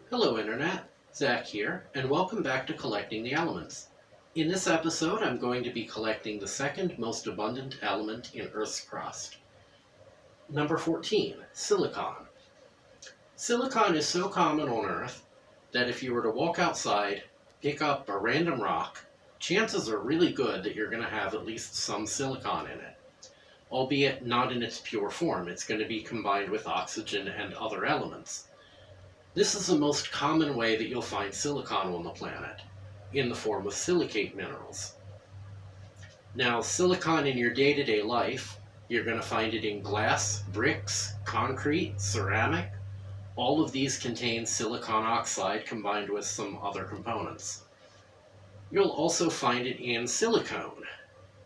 Hello Internet, Zach here, and welcome back to Collecting the Elements. In this episode, I'm going to be collecting the second most abundant element in Earth's crust. Number 14, silicon. Silicon is so common on Earth that if you were to walk outside, pick up a random rock, chances are really good that you're going to have at least some silicon in it. Albeit not in its pure form, it's going to be combined with oxygen and other elements. This is the most common way that you'll find silicon on the planet, in the form of silicate minerals. Now, silicon in your day-to-day life, you're going to find it in glass, bricks, concrete, ceramic. All of these contain silicon oxide combined with some other components. You'll also find it in silicone,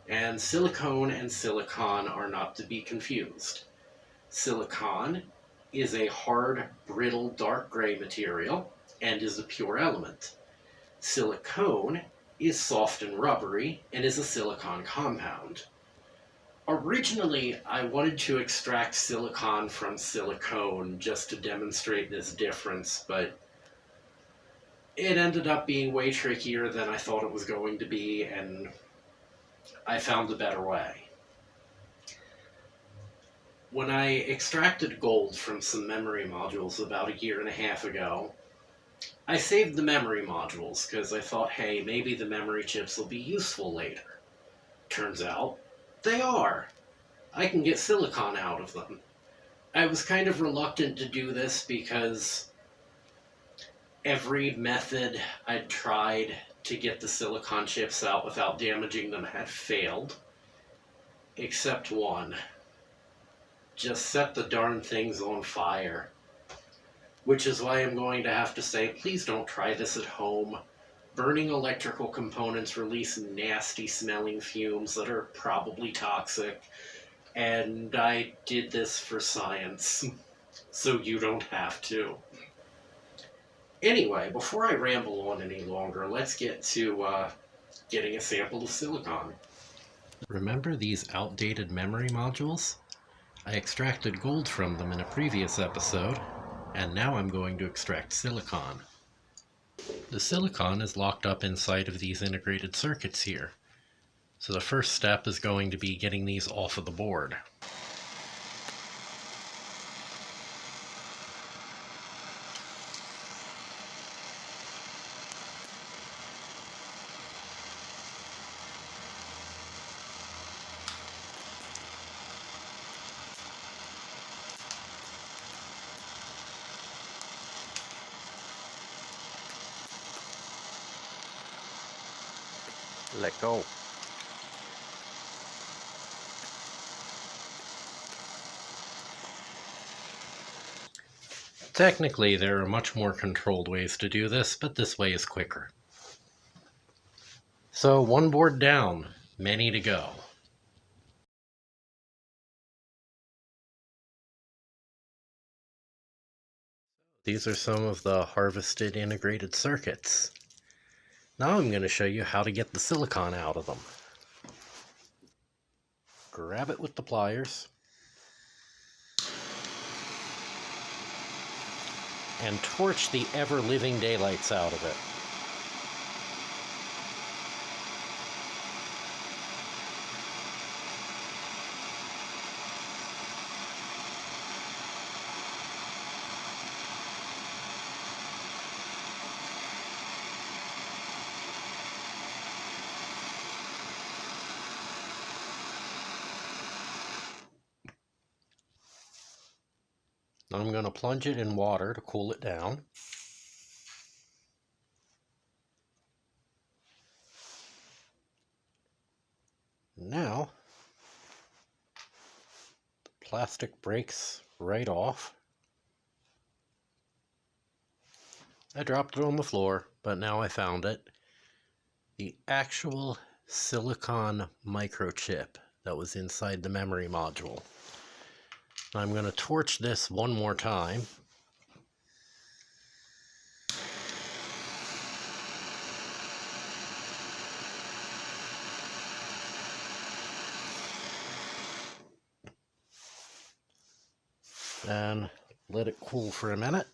and silicon are not to be confused. Silicon is a hard, brittle, dark gray material and is a pure element. Silicone is soft and rubbery and is a silicon compound. Originally, I wanted to extract silicon from silicone just to demonstrate this difference, but it ended up being way trickier than I thought it was going to be, and I found a better way. When I extracted gold from some memory modules about a year and a half ago, I saved the memory modules because I thought, hey, maybe the memory chips will be useful later. Turns out, they are. I can get silicon out of them. I was kind of reluctant to do this because every method I'd tried to get the silicon chips out without damaging them had failed, except one. Just set the darn things on fire. Which is why I'm going to have to say, please don't try this at home. Burning electrical components release nasty smelling fumes that are probably toxic. And I did this for science, so you don't have to. Anyway, before I ramble on any longer, let's get to getting a sample of silicon. Remember these outdated memory modules? I extracted gold from them in a previous episode, and now I'm going to extract silicon. The silicon is locked up inside of these integrated circuits here. So the first step is going to be getting these off of the board. Let go. Technically, there are much more controlled ways to do this, but this way is quicker. So, one board down, many to go. These are some of the harvested integrated circuits. Now I'm going to show you how to get the silicon out of them. Grab it with the pliers and torch the ever-living daylights out of it. I'm going to plunge it in water to cool it down. Now, the plastic breaks right off. I dropped it on the floor, but now I found it. The actual silicon microchip that was inside the memory module. I'm going to torch this one more time. and let it cool for a minute.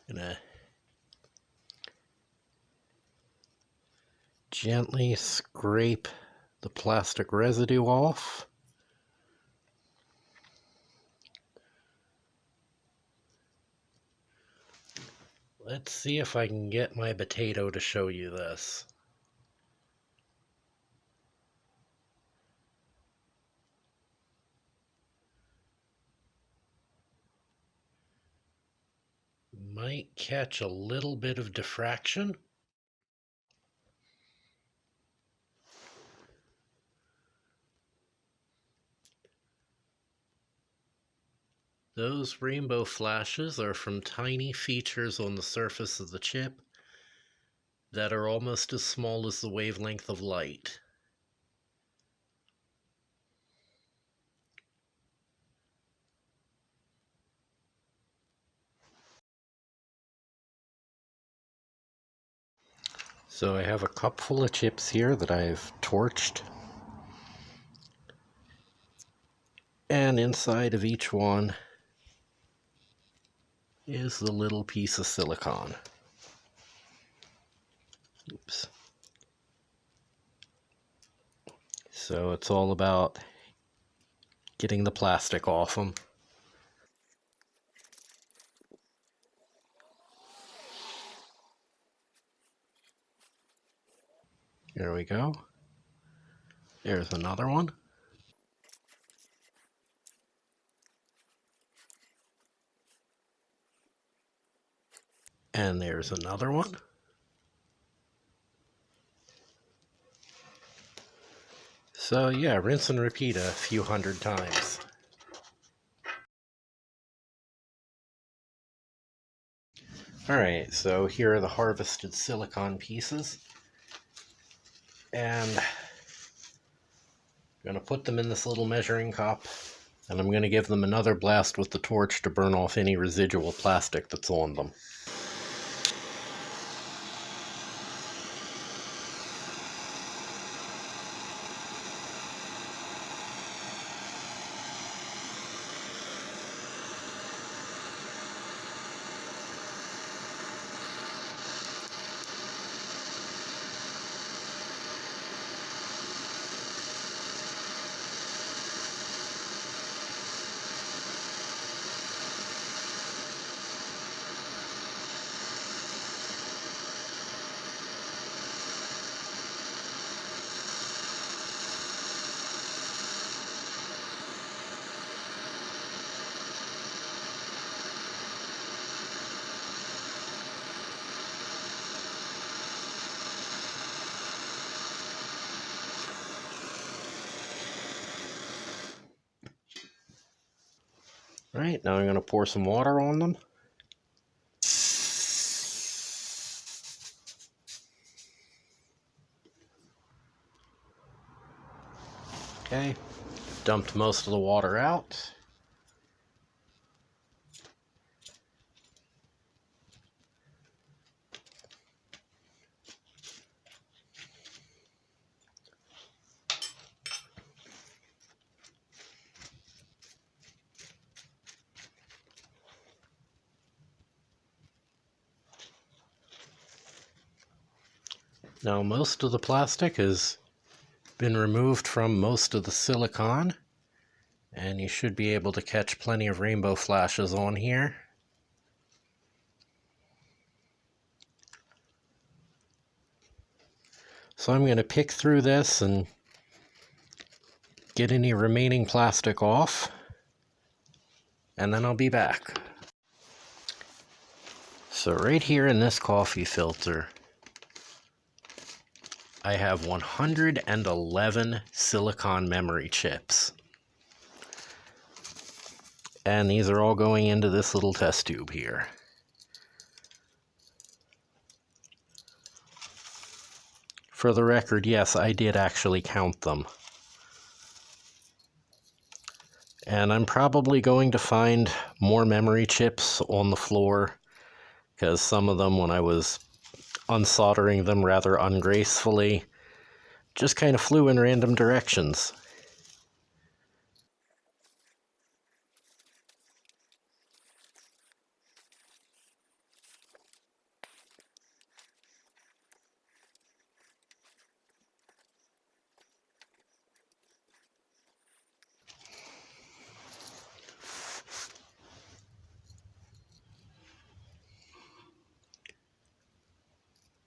Gonna gently scrape the plastic residue off. Let's see if I can get my potato to show you this. Might catch a little bit of diffraction. Those rainbow flashes are from tiny features on the surface of the chip that are almost as small as the wavelength of light. So I have a cup full of chips here that I've torched. And inside of each one is the little piece of silicone. Oops. So it's all about getting the plastic off them. There we go. There's another one. And there's another one. So yeah, rinse and repeat a few hundred times. Alright, so here are the harvested silicone pieces. And I'm going to put them in this little measuring cup. And I'm going to give them another blast with the torch to burn off any residual plastic that's on them. Alright, now I'm going to pour some water on them. Okay, dumped most of the water out. Now most of the plastic has been removed from most of the silicone, and you should be able to catch plenty of rainbow flashes on here. So I'm going to pick through this and get any remaining plastic off, and then I'll be back. So right here in this coffee filter, I have 111 silicon memory chips. And these are all going into this little test tube here. For the record, yes, I did actually count them. And I'm probably going to find more memory chips on the floor, because some of them, when I was unsoldering them rather ungracefully, just kind of flew in random directions.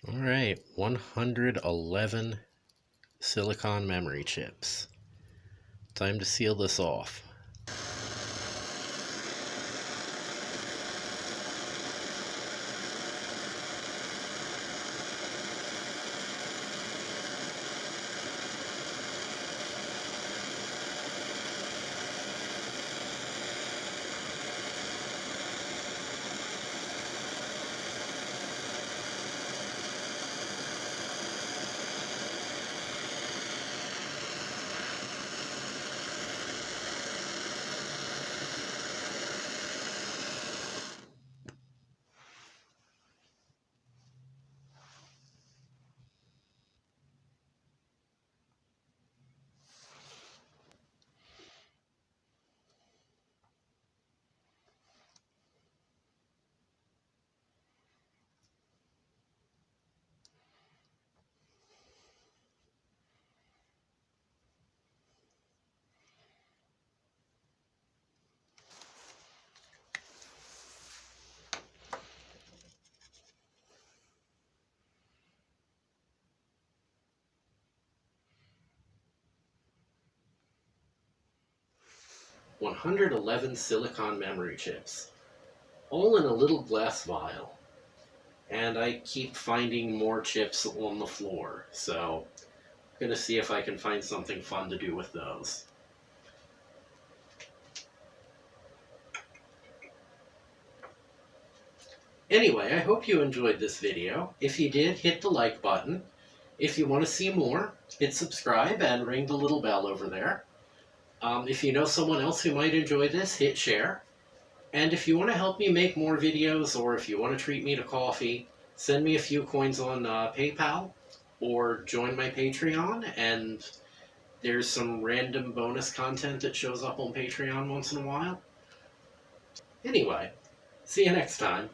All right, 111 silicon memory chips. Time to seal this off. "111 silicon memory chips, all in a little glass vial. And I keep finding more chips on the floor, so I'm going to see if I can find something fun to do with those. Anyway, I hope you enjoyed this video. If you did, hit the like button. If you want to see more, hit subscribe and ring the little bell over there. If you know someone else who might enjoy this, hit share. And if you want to help me make more videos, or if you want to treat me to coffee, send me a few coins on PayPal, or join my Patreon, and there's some random bonus content that shows up on Patreon once in a while. Anyway, see you next time.